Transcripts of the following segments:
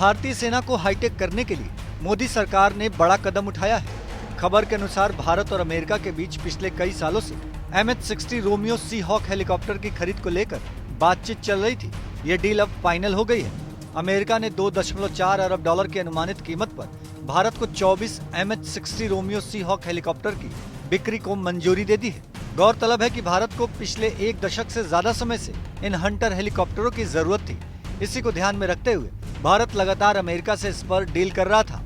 भारतीय सेना को हाईटेक करने के लिए मोदी सरकार ने बड़ा कदम उठाया है। खबर के अनुसार भारत और अमेरिका के बीच पिछले कई सालों से MH-60 रोमियो सी हॉक हेलीकॉप्टर की खरीद को लेकर बातचीत चल रही थी। ये डील अब फाइनल हो गई है। अमेरिका ने 2.4 अरब डॉलर की अनुमानित कीमत पर भारत को 24 MH-60 रोमियो सी हॉक हेलीकॉप्टर की बिक्री को मंजूरी दे दी है। गौरतलब है कि भारत को पिछले एक दशक से ज्यादा समय से इन हंटर हेलीकॉप्टरों की जरूरत थी। इसी को ध्यान में रखते हुए भारत लगातार अमेरिका से इस पर डील कर रहा था।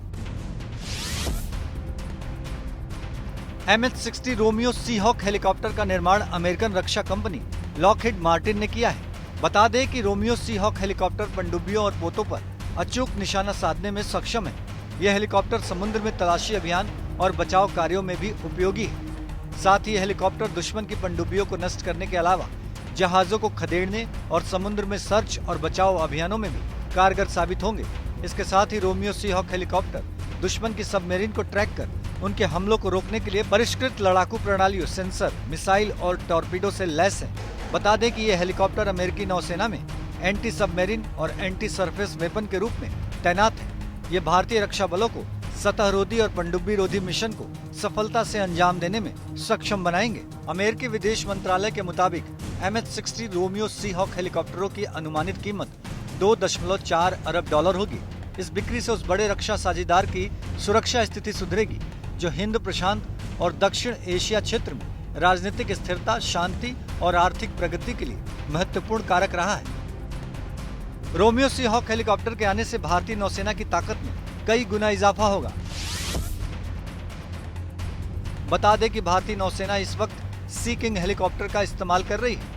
MH-60 रोमियो सी हॉक हेलीकॉप्टर का निर्माण अमेरिकन रक्षा कंपनी लॉकहीड मार्टिन ने किया है। बता दें कि रोमियो सी हॉक हेलीकॉप्टर पनडुब्बियों और पोतों पर अचूक निशाना साधने में सक्षम है। यह हेलीकॉप्टर समुद्र में तलाशी अभियान और बचाव कार्यों में भी उपयोगी है। साथ ही हेलीकॉप्टर दुश्मन की पनडुब्बियों को नष्ट करने के अलावा जहाजों को खदेड़ने और समुद्र में सर्च और बचाव अभियानों में भी कारगर साबित होंगे। इसके साथ ही रोमियो सी हॉक हेलीकॉप्टर दुश्मन की सबमरीन को ट्रैक कर उनके हमलों को रोकने के लिए परिष्कृत लड़ाकू प्रणालियों, सेंसर, मिसाइल और टॉर्पीडो से लैस है। बता दें कि ये हेलीकॉप्टर अमेरिकी नौसेना में एंटी सबमरीन और एंटी सरफेस वेपन के रूप में तैनात है। ये भारतीय रक्षा बलों को सतहरोधी और पनडुब्बी रोधी मिशन को सफलता से अंजाम देने में सक्षम बनाएंगे। अमेरिकी विदेश मंत्रालय के मुताबिक MH-60 रोमियो सी हॉक हेलीकॉप्टरों की अनुमानित कीमत 2.4 अरब डॉलर होगी। इस बिक्री से उस बड़े रक्षा साझेदार की सुरक्षा स्थिति सुधरेगी जो हिंद प्रशांत और दक्षिण एशिया क्षेत्र में राजनीतिक स्थिरता, शांति और आर्थिक प्रगति के लिए महत्वपूर्ण कारक रहा है। रोमियो सी हॉक हेलीकॉप्टर के आने से भारतीय नौसेना की ताकत में कई गुना इजाफा होगा। बता दें कि भारतीय नौसेना इस वक्त सी किंग हेलीकॉप्टर का इस्तेमाल कर रही है।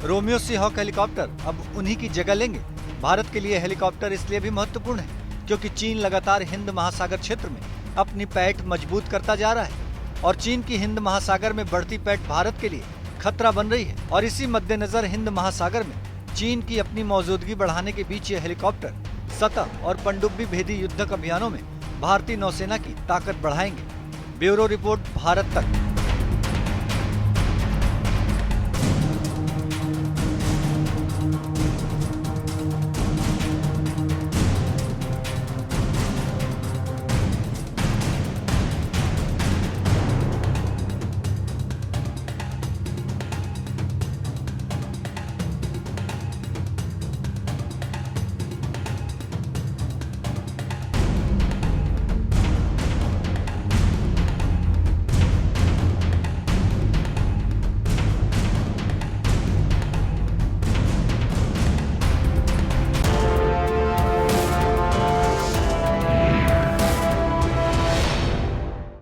रोमियो सी हॉक हेलीकॉप्टर अब उन्हीं की जगह लेंगे। भारत के लिए हेलीकॉप्टर इसलिए भी महत्वपूर्ण है क्योंकि चीन लगातार हिंद महासागर क्षेत्र में अपनी पैठ मजबूत करता जा रहा है और चीन की हिंद महासागर में बढ़ती पैठ भारत के लिए खतरा बन रही है। और इसी मद्देनजर हिंद महासागर में चीन की अपनी मौजूदगी बढ़ाने के बीच ये हेलीकॉप्टर सतह और पनडुब्बी भेदी युद्धक अभियानों में भारतीय नौसेना की ताकत बढ़ाएंगे। ब्यूरो रिपोर्ट, भारत तक।